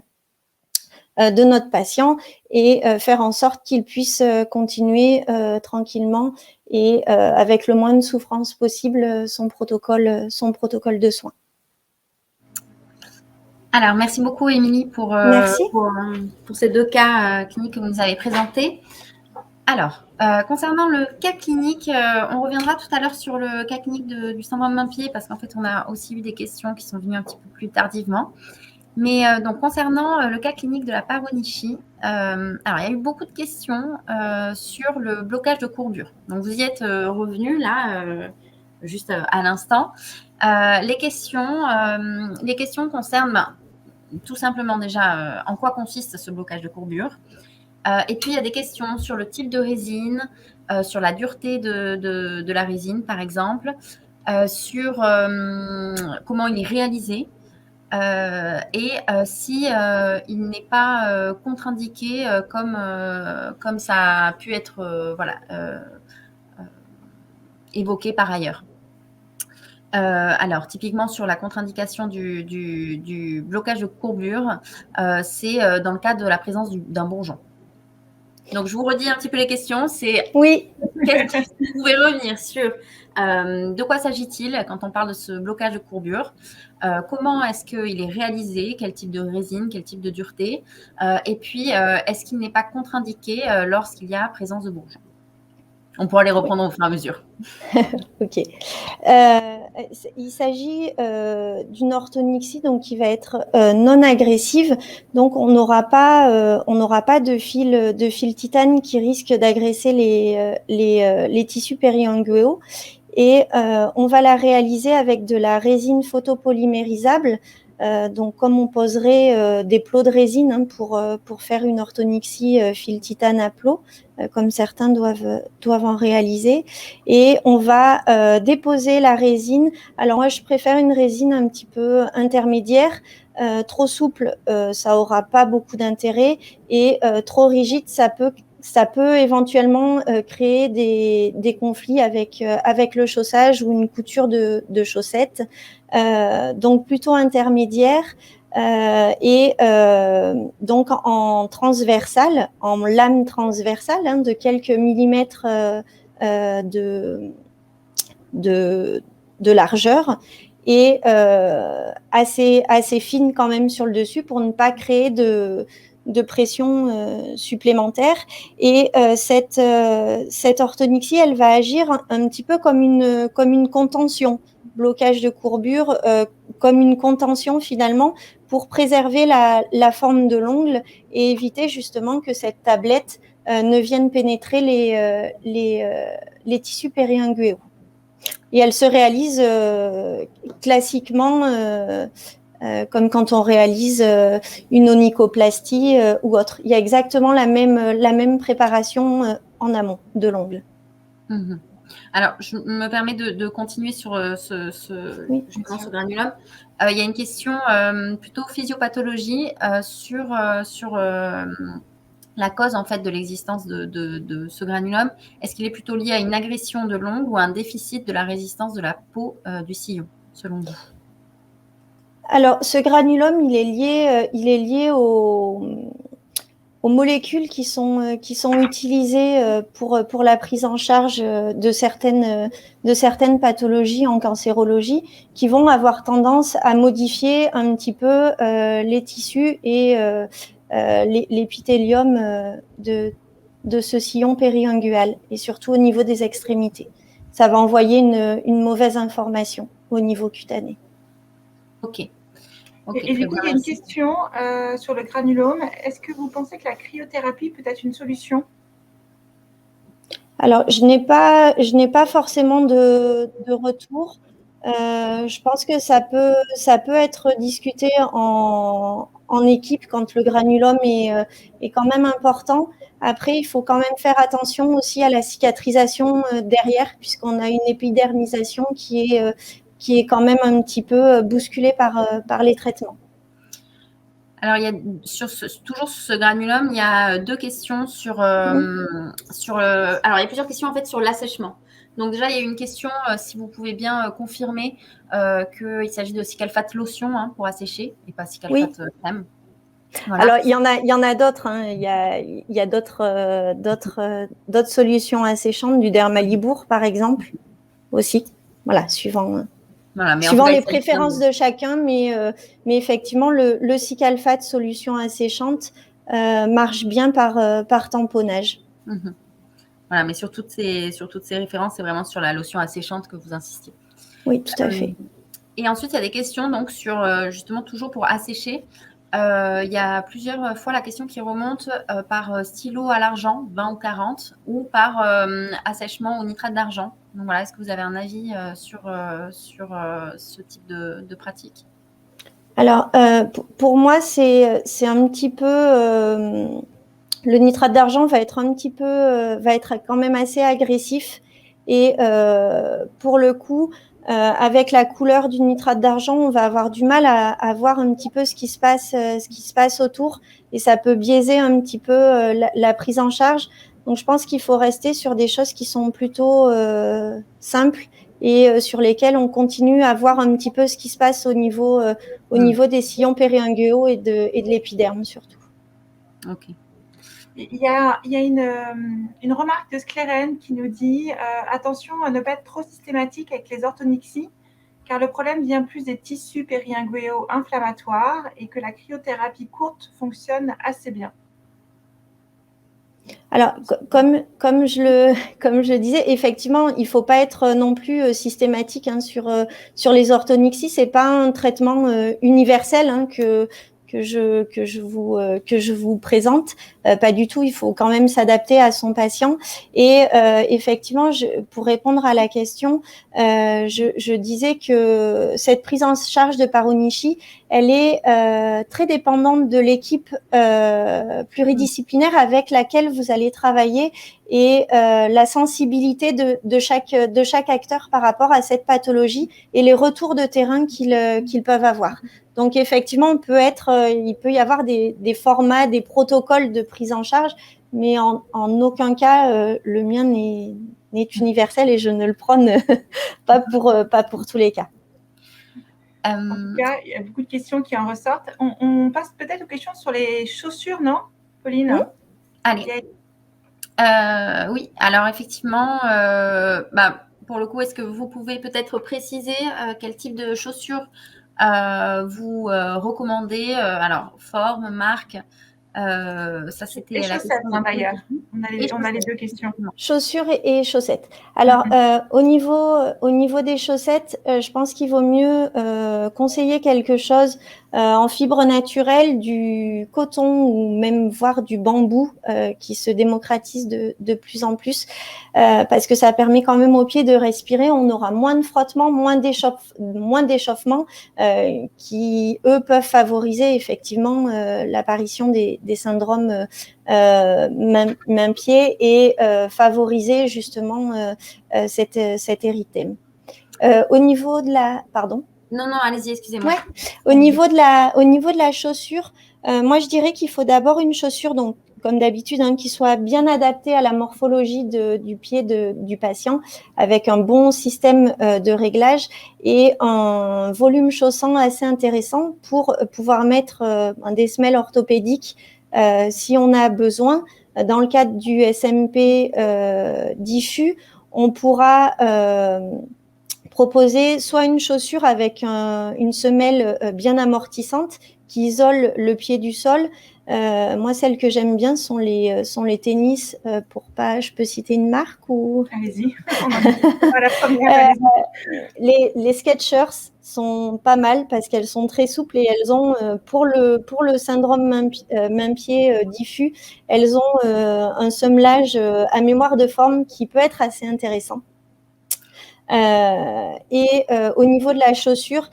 de notre patient et faire en sorte qu'il puisse continuer tranquillement et avec le moins de souffrance possible son protocole de soins. Alors, merci beaucoup, Émilie, pour ces 2 cas cliniques que vous nous avez présentés. Alors, concernant le cas clinique, on reviendra tout à l'heure sur le cas clinique du syndrome main-pied, parce qu'en fait, on a aussi eu des questions qui sont venues un petit peu plus tardivement. Mais donc, concernant le cas clinique de la paronychie, alors, il y a eu beaucoup de questions sur le blocage de courbure. Donc, vous y êtes revenu là, juste à l'instant. Les questions concernent tout simplement déjà en quoi consiste ce blocage de courbure. Et puis, il y a des questions sur le type de résine, sur la dureté de la résine, par exemple, sur comment il est réalisé et si il n'est pas contre-indiqué comme ça a pu être évoqué par ailleurs. Alors, typiquement, sur la contre-indication du blocage de courbure, c'est dans le cas de la présence d'un bourgeon. Donc, je vous redis un petit peu les questions. Oui. Vous pouvez revenir sur de quoi s'agit-il quand on parle de ce blocage de courbure, comment est-ce qu'il est réalisé, quel type de résine, quel type de dureté, et puis est-ce qu'il n'est pas contre-indiqué lorsqu'il y a présence de bourgeons. On pourra les reprendre au fur et à mesure. Ok. Il s'agit d'une orthonixie donc qui va être non agressive. Donc on n'aura pas de fil titane qui risque d'agresser les tissus périingueux. Et on va la réaliser avec de la résine photopolymérisable. Donc, comme on poserait des plots de résine pour faire une orthonixie fil titane à plot, comme certains doivent en réaliser. Et on va déposer la résine. Alors, moi, je préfère une résine un petit peu intermédiaire. Trop souple, ça aura pas beaucoup d'intérêt. Et trop rigide, ça peut éventuellement créer des conflits avec le chaussage ou une couture de chaussettes. Donc plutôt intermédiaire et donc en transversale, en lame transversale de quelques millimètres de largeur et assez fine quand même sur le dessus pour ne pas créer de pression supplémentaire. Et cette orthonixie, elle va agir un petit peu comme une contention, blocage de courbure, comme une contention finalement pour préserver la forme de l'ongle et éviter justement que cette tablette ne vienne pénétrer les tissus périingueux. Et elle se réalise classiquement comme quand on réalise une onychoplastie ou autre. Il y a exactement la même préparation en amont de l'ongle. Mmh. Alors, je me permets de continuer sur justement ce granulome. Il y a une question plutôt physiopathologie sur la cause en fait de l'existence de ce granulome. Est-ce qu'il est plutôt lié à une agression de l'ongle ou à un déficit de la résistance de la peau du sillon, selon vous? Alors, ce granulome, il est lié aux molécules qui sont utilisées pour la prise en charge de certaines pathologies en cancérologie, qui vont avoir tendance à modifier un petit peu les tissus et l'épithélium de ce sillon périungual, et surtout au niveau des extrémités. Ça va envoyer une mauvaise information au niveau cutané. Ok. Et du coup, il y a une question sur le granulome. Est-ce que vous pensez que la cryothérapie peut être une solution? Alors, je n'ai pas forcément de retour. Je pense que ça peut être discuté en équipe quand le granulome est quand même important. Après, il faut quand même faire attention aussi à la cicatrisation derrière, puisqu'on a une épidermisation qui est quand même un petit peu bousculée par les traitements. Alors, il y a toujours sur ce granulome, il y a deux questions alors, il y a plusieurs questions en fait sur l'assèchement. Donc déjà, il y a une question, si vous pouvez bien confirmer qu'il s'agit de Cicalfate lotion pour assécher et pas Cicalfate crème. Voilà. Alors, il y en a d'autres. Il y a d'autres solutions asséchantes, du Dermalibour par exemple, aussi. Voilà, suivant les préférences de chacun, mais effectivement, le Cicalfate solution asséchante marche bien par tamponnage. Mmh. Voilà, mais sur toutes ces références, c'est vraiment sur la lotion asséchante que vous insistiez. Oui, tout à fait. Et ensuite, il y a des questions donc sur justement toujours pour assécher. Il y a plusieurs fois la question qui remonte par stylo à l'argent, 20 ou 40, ou par assèchement au nitrate d'argent. Donc voilà, est-ce que vous avez un avis sur ce type de pratique? Alors, pour moi, c'est un petit peu... le nitrate d'argent va être quand même assez agressif. Et pour le coup, avec la couleur du nitrate d'argent, on va avoir du mal à voir un petit peu ce qui se passe autour, et ça peut biaiser un petit peu la prise en charge. Donc, je pense qu'il faut rester sur des choses qui sont plutôt simples et sur lesquelles on continue à voir un petit peu ce qui se passe au niveau des sillons périunguaux et de l'épiderme surtout. Ok. Il y a une remarque de Sclérène qui nous dit attention à ne pas être trop systématique avec les orthonixies, car le problème vient plus des tissus périunguaux inflammatoires et que la cryothérapie courte fonctionne assez bien. Alors, comme je le disais, effectivement, il faut pas être non plus systématique sur les orthonixies. C'est pas un traitement universel que je vous présente, pas du tout. Il faut quand même s'adapter à son patient. Et effectivement, pour répondre à la question, je disais que cette prise en charge de Paronishi, elle est très dépendante de l'équipe pluridisciplinaire avec laquelle vous allez travailler, et la sensibilité de chaque acteur par rapport à cette pathologie et les retours de terrain qu'ils peuvent avoir. Donc effectivement, il peut y avoir des formats, des protocoles de prise en charge, mais en aucun cas le mien n'est universel, et je ne le prône pas pour tous les cas. En tout cas, il y a beaucoup de questions qui en ressortent. On passe peut-être aux questions sur les chaussures, non, Pauline? Oui. Allez. Oui, alors effectivement, pour le coup, est-ce que vous pouvez peut-être préciser quel type de chaussures vous recommandez? Alors, forme, marque, ça c'était la question d'ailleurs. On a les deux questions. Chaussures et chaussettes. Alors, au niveau des chaussettes, je pense qu'il vaut mieux conseiller quelque chose en fibre naturelle, du coton ou même voire du bambou qui se démocratise de plus en plus parce que ça permet quand même aux pieds de respirer. On aura moins de frottement, moins d'échauffement qui, eux, peuvent favoriser effectivement l'apparition des syndromes main-pied et favoriser justement cet érythème. Au niveau de la... Pardon ? Non, allez-y, excusez-moi. Ouais. Au niveau de la chaussure, moi, je dirais qu'il faut d'abord une chaussure, donc, comme d'habitude, qui soit bien adaptée à la morphologie du pied du patient, avec un bon système de réglage et un volume chaussant assez intéressant pour pouvoir mettre des semelles orthopédiques si on a besoin. Dans le cadre du SMP diffus, on pourra proposer soit une chaussure avec une semelle bien amortissante qui isole le pied du sol. Moi, celles que j'aime bien sont les tennis. Je peux citer une marque ou... Allez-y. La première, les Skechers sont pas mal parce qu'elles sont très souples et elles ont, pour le syndrome main-pied diffus, elles ont un semelage à mémoire de forme qui peut être assez intéressant. Au niveau de la chaussure,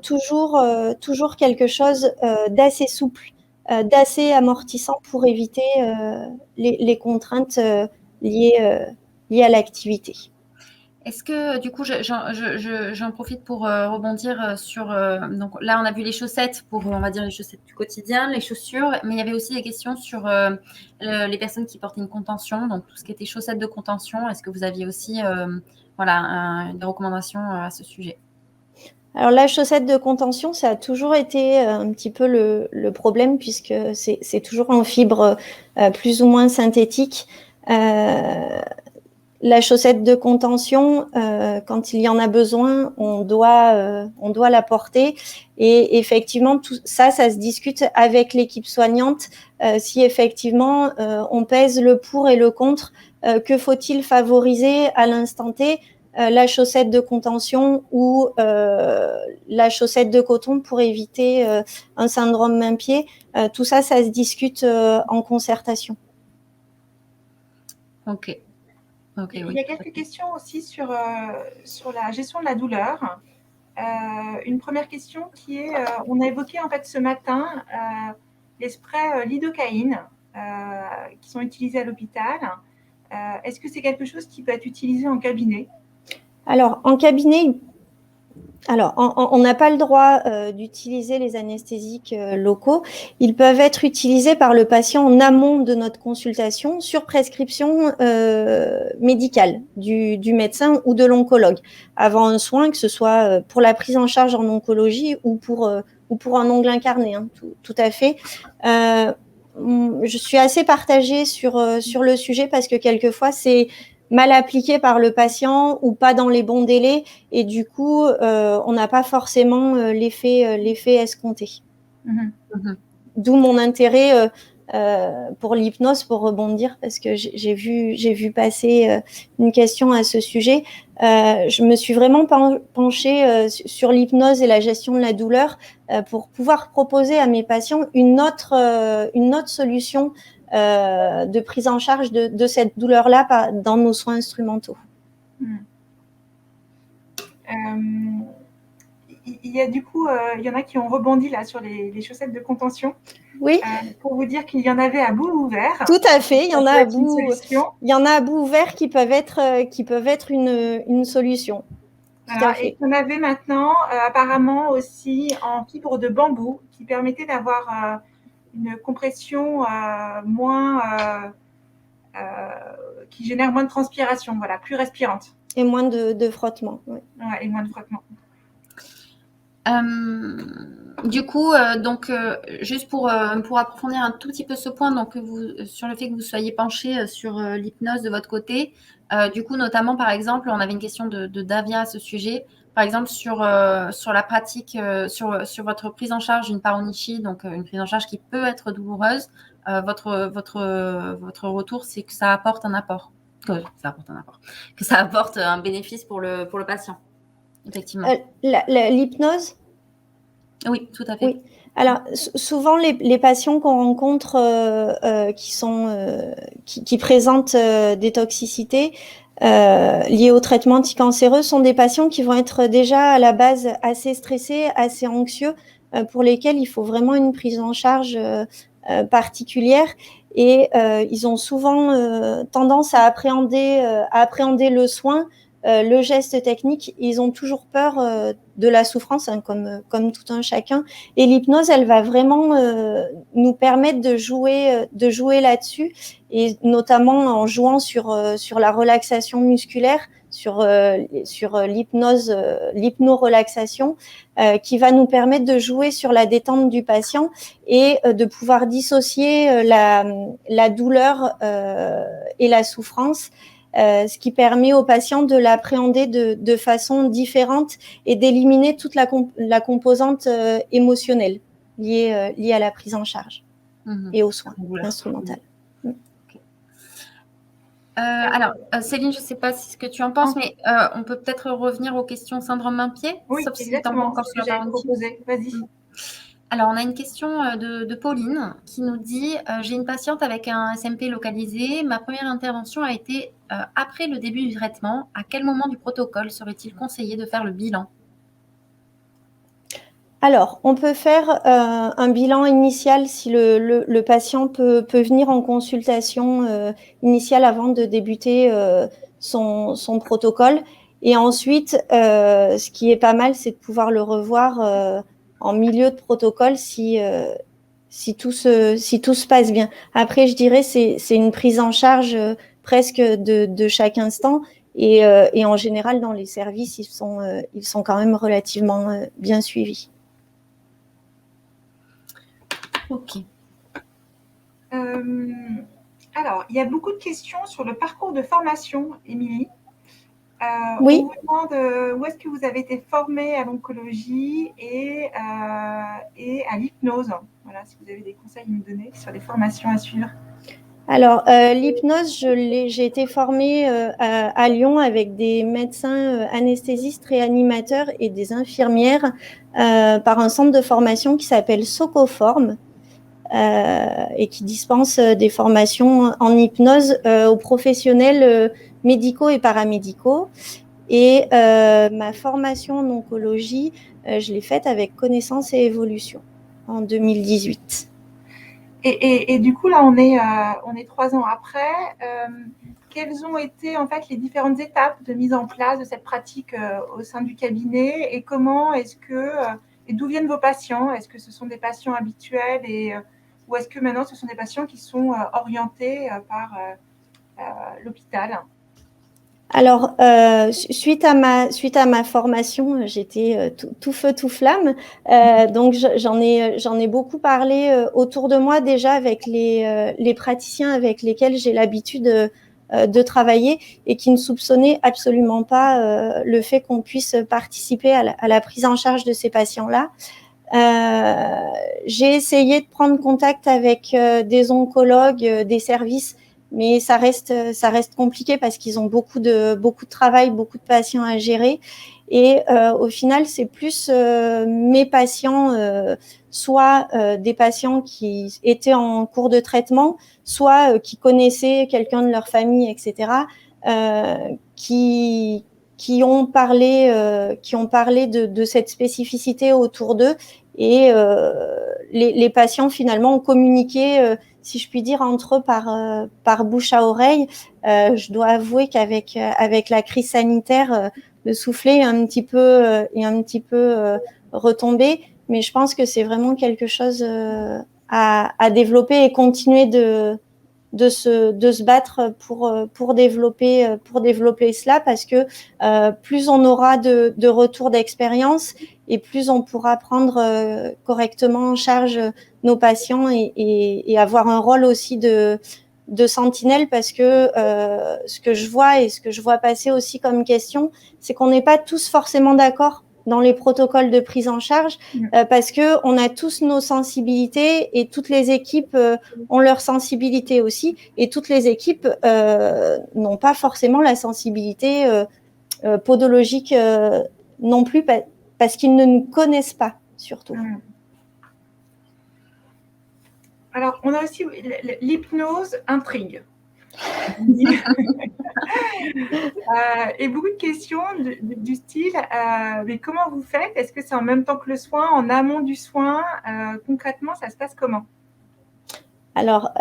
toujours quelque chose d'assez souple, d'assez amortissant pour éviter les contraintes liées à l'activité. Est-ce que du coup, j'en profite pour rebondir sur... donc là, on a vu les chaussettes pour, on va dire, les chaussettes du quotidien, les chaussures, mais il y avait aussi des questions sur les personnes qui portaient une contention, donc tout ce qui était chaussettes de contention. Est-ce que vous aviez aussi des recommandations à ce sujet? Alors la chaussette de contention, ça a toujours été un petit peu le problème puisque c'est toujours en fibre plus ou moins synthétique. La chaussette de contention, quand il y en a besoin, on doit la porter. Et effectivement, tout ça se discute avec l'équipe soignante. Si effectivement on pèse le pour et le contre, que faut-il favoriser à l'instant T, la chaussette de contention ou la chaussette de coton pour éviter un syndrome main-pied. Tout ça se discute en concertation. Ok. Il y a quelques questions aussi sur la gestion de la douleur. Une première question qui est, on a évoqué en fait ce matin les sprays lidocaïne qui sont utilisés à l'hôpital. Est-ce que c'est quelque chose qui peut être utilisé en cabinet? Alors, en cabinet, on n'a pas le droit d'utiliser les anesthésiques locaux. Ils peuvent être utilisés par le patient en amont de notre consultation sur prescription médicale du médecin ou de l'oncologue avant un soin, que ce soit pour la prise en charge en oncologie ou pour un ongle incarné, tout à fait. Je suis assez partagée sur le sujet parce que quelquefois c'est mal appliqué par le patient ou pas dans les bons délais et du coup on n'a pas forcément l'effet escompté. D'où mon intérêt pour l'hypnose, pour rebondir, parce que j'ai vu passer une question à ce sujet. Je me suis vraiment penchée sur l'hypnose et la gestion de la douleur pour pouvoir proposer à mes patients une autre solution de prise en charge de cette douleur-là dans nos soins instrumentaux. Il y a du coup, il y en a qui ont rebondi là sur les chaussettes de contention. Oui. Pour vous dire qu'il y en avait à bout ouvert. Tout à fait, il y en a à bout ouvert qui peuvent être une solution. Voilà, et qu'on avait maintenant apparemment aussi en fibre de bambou qui permettait d'avoir une compression qui génère moins de transpiration, voilà, plus respirante. Et moins de frottement. Oui. Ouais, et moins de frottement. Du coup, juste pour approfondir un tout petit peu ce point, donc sur le fait que vous soyez penché sur l'hypnose de votre côté, du coup, notamment par exemple, on avait une question de Davia à ce sujet, par exemple sur la pratique, sur votre prise en charge d'une paronichie, donc une prise en charge qui peut être douloureuse, votre retour, c'est que ça apporte un apport, que ça apporte un bénéfice pour le patient. Effectivement. L'hypnose Oui, tout à fait. Oui. Alors, souvent, les patients qu'on rencontre qui présentent des toxicités liées au traitement anticancéreux sont des patients qui vont être déjà à la base assez stressés, assez anxieux, pour lesquels il faut vraiment une prise en charge particulière. Et ils ont souvent tendance à appréhender le soin, le geste technique. Ils ont toujours peur de la souffrance, hein, comme tout un chacun. Et l'hypnose, elle va vraiment nous permettre de jouer là-dessus, et notamment en jouant sur la relaxation musculaire, sur l'hypnose, l'hypno-relaxation, qui va nous permettre de jouer sur la détente du patient et de pouvoir dissocier la douleur et la souffrance, ce qui permet au patient de l'appréhender de façon différente et d'éliminer toute la composante émotionnelle liée à la prise en charge et aux soins instrumentaux. Alors, Céline, je ne sais pas ce que tu en penses, mais on peut peut-être revenir aux questions syndrome main-pied. Oui, sauf exactement, si encore ce que j'avais proposé. Vas-y. Alors, on a une question de Pauline qui nous dit « J'ai une patiente avec un SMP localisé. Ma première intervention a été après le début du traitement. À quel moment du protocole serait-il conseillé de faire le bilan ?» Alors, on peut faire un bilan initial si le patient peut venir en consultation initiale avant de débuter son protocole. Et ensuite, ce qui est pas mal, c'est de pouvoir le revoir en milieu de protocole si tout se passe bien. Après, je dirais c'est une prise en charge presque de chaque instant. Et en général, dans les services, ils sont quand même relativement bien suivis. Ok. Alors, il y a beaucoup de questions sur le parcours de formation, Émilie. Oui. On vous demande où est-ce que vous avez été formée à l'oncologie et à l'hypnose. Voilà, si vous avez des conseils à nous donner sur les formations à suivre. Alors, l'hypnose, j'ai été formée à Lyon avec des médecins anesthésistes, réanimateurs et des infirmières par un centre de formation qui s'appelle Socoform et qui dispense des formations en hypnose aux professionnels médicaux et paramédicaux. Et ma formation en oncologie, je l'ai faite avec Connaissance et Évolution en 2018. Et du coup, là, on est 3 ans après. Quelles ont été en fait les différentes étapes de mise en place de cette pratique au sein du cabinet et comment est-ce que et d'où viennent vos patients? Est-ce que ce sont des patients habituels ou est-ce que maintenant ce sont des patients qui sont orientés par l'hôpital? Alors, suite à ma formation, j'étais tout feu, tout flamme. Donc, j'en ai beaucoup parlé autour de moi déjà avec les praticiens avec lesquels j'ai l'habitude de travailler et qui ne soupçonnaient absolument pas le fait qu'on puisse participer à la prise en charge de ces patients-là. J'ai essayé de prendre contact avec des oncologues, des services, mais ça reste compliqué parce qu'ils ont beaucoup de travail, beaucoup de patients à gérer. Et au final, c'est plus mes patients, soit des patients qui étaient en cours de traitement, soit qui connaissaient quelqu'un de leur famille, etc., qui ont parlé de cette spécificité autour d'eux. Et les patients finalement ont communiqué, si je puis dire, entre eux par bouche à oreille. Je dois avouer qu'avec la crise sanitaire, le soufflet est un petit peu retombé, mais je pense que c'est vraiment quelque chose à développer et continuer de se battre pour développer cela, parce que plus on aura de retours d'expérience et plus on pourra prendre correctement en charge nos patients et avoir un rôle aussi de sentinelle, parce que ce que je vois et ce que je vois passer aussi comme question, c'est qu'on n'est pas tous forcément d'accord dans les protocoles de prise en charge parce que on a tous nos sensibilités et toutes les équipes ont leur sensibilité aussi, et toutes les équipes n'ont pas forcément la sensibilité podologique non plus, parce qu'ils ne nous connaissent pas surtout. Alors, on a aussi l'hypnose intrigue. Et beaucoup de questions du style mais comment vous faites? Est-ce que c'est en même temps que le soin, en amont du soin? Concrètement, ça se passe comment? Alors,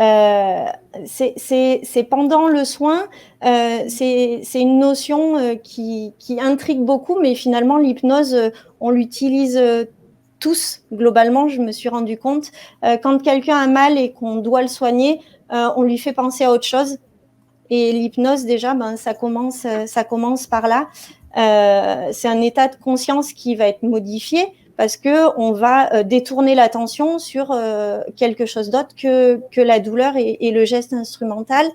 c'est pendant le soin, c'est une notion qui intrigue beaucoup, mais finalement, l'hypnose, on l'utilise tous, globalement, je me suis rendu compte. Quand quelqu'un a mal et qu'on doit le soigner, on lui fait penser à autre chose. Et l'hypnose, déjà, ça commence par là. C'est un état de conscience qui va être modifié parce qu'on va détourner l'attention sur quelque chose d'autre que la douleur et le geste instrumental.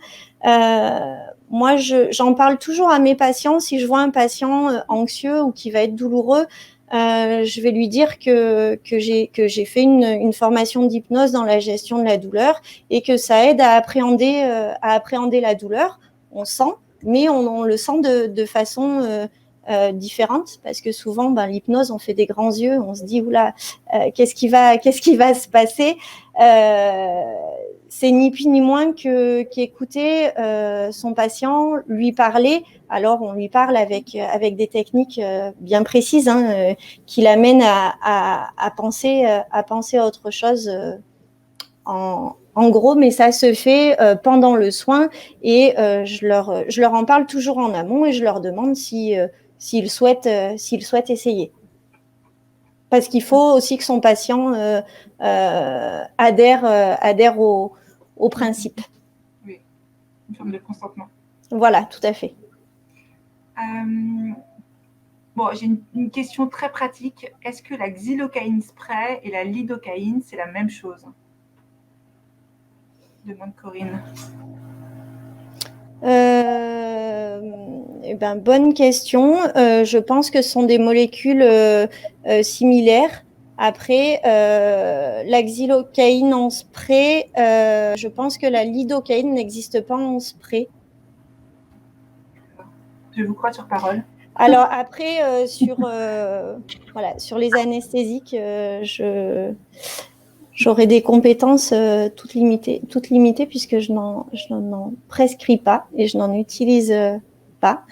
Moi, j'en parle toujours à mes patients. Si je vois un patient anxieux ou qui va être douloureux, je vais lui dire que j'ai fait une formation d'hypnose dans la gestion de la douleur et que ça aide à appréhender la douleur. On sent, mais on le sent de façon différente parce que souvent, l'hypnose, on fait des grands yeux, on se dit oula, qu'est-ce qui va se passer? C'est ni plus ni moins qu'écouter son patient, lui parler. Alors, on lui parle avec des techniques bien précises qui l'amènent à penser à autre chose en gros, mais ça se fait pendant le soin et je leur en parle toujours en amont et je leur demande s'ils souhaitent essayer. Parce qu'il faut aussi que son patient adhère au principe. Oui, une forme de consentement. Voilà, tout à fait. Bon, j'ai une question très pratique. Est-ce que la xylocaïne spray et la lidocaïne, c'est la même chose? Demande Corinne. Bonne question. Je pense que ce sont des molécules similaires. Après, la xylocaïne en spray, je pense que la lidocaïne n'existe pas en spray. Je vous crois sur parole. Alors après, sur les anesthésiques, j'aurais des compétences toutes limitées puisque je n'en prescris pas et je n'en utilise pas.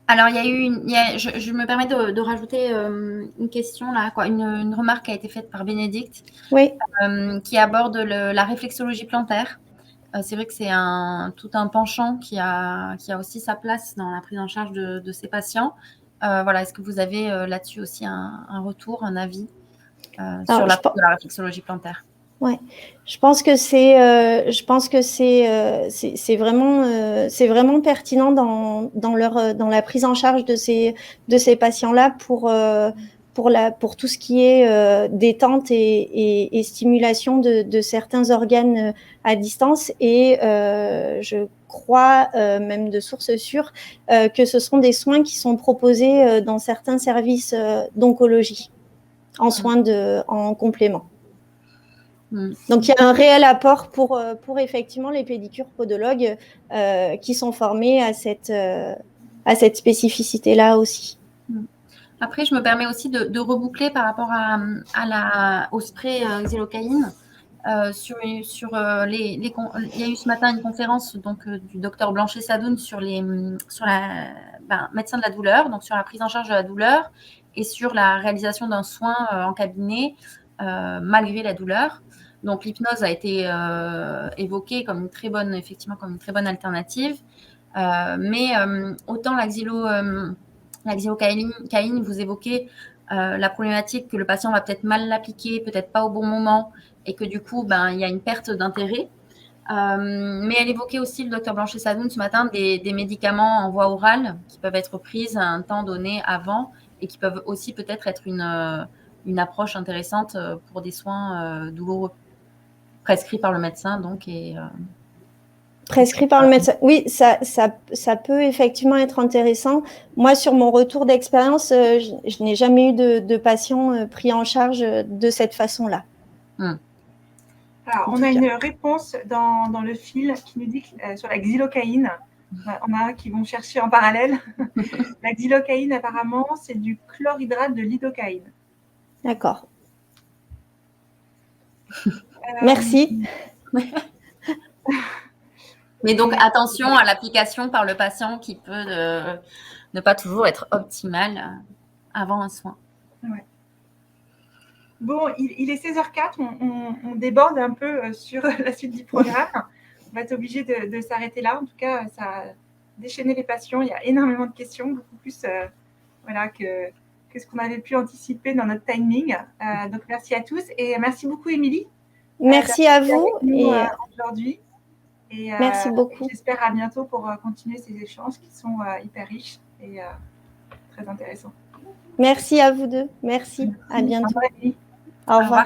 Alors, je me permets de rajouter une question là, une remarque qui a été faite par Bénédicte, oui. Qui aborde la réflexologie plantaire. C'est vrai que c'est tout un penchant qui a aussi sa place dans la prise en charge de ces patients. Est-ce que vous avez là-dessus aussi un retour, un avis sur la réflexologie plantaire? Ouais, je pense que c'est vraiment pertinent dans la prise en charge de ces patients-là pour tout ce qui est détente et stimulation de certains organes à distance et je crois même de source sûre que ce sont des soins qui sont proposés dans certains services d'oncologie en complément. Donc, il y a un réel apport pour effectivement les pédicures podologues qui sont formés à cette spécificité-là aussi. Après, je me permets aussi de reboucler par rapport au spray xylocaïne. Il y a eu ce matin une conférence du docteur Blanchet-Sadoun sur médecin de la douleur, donc sur la prise en charge de la douleur et sur la réalisation d'un soin en cabinet malgré la douleur. Donc l'hypnose a été évoquée comme une très bonne alternative, mais autant la xylocaïne, vous évoquez la problématique que le patient va peut-être mal l'appliquer, peut-être pas au bon moment, et que du coup, il y a une perte d'intérêt. Mais elle évoquait aussi, le docteur Blanchet-Sadoun, ce matin, des médicaments en voie orale qui peuvent être prises à un temps donné avant et qui peuvent aussi peut-être être une approche intéressante pour des soins douloureux, prescrits par le médecin, donc. Prescrit par le médecin. Oui, ça peut effectivement être intéressant. Moi, sur mon retour d'expérience, je n'ai jamais eu de patients pris en charge de cette façon-là. Alors, on a une réponse dans le fil qui nous dit que, sur la xylocaïne, on a qui vont chercher en parallèle. La xylocaïne, apparemment, c'est du chlorhydrate de lidocaïne. D'accord. Merci. Mais donc, attention à l'application par le patient qui peut ne pas toujours être optimale avant un soin. Ouais. Bon, il est 16h04, on déborde un peu sur la suite du programme. On va être obligé de s'arrêter là. En tout cas, ça a déchaîné les passions. Il y a énormément de questions, beaucoup plus que ce qu'on avait pu anticiper dans notre timing. Donc, merci à tous et merci beaucoup, Émilie. Merci à vous. Aujourd'hui. Et, merci beaucoup. J'espère à bientôt pour continuer ces échanges qui sont hyper riches et très intéressants. Merci à vous deux. Merci. À bientôt. Au revoir.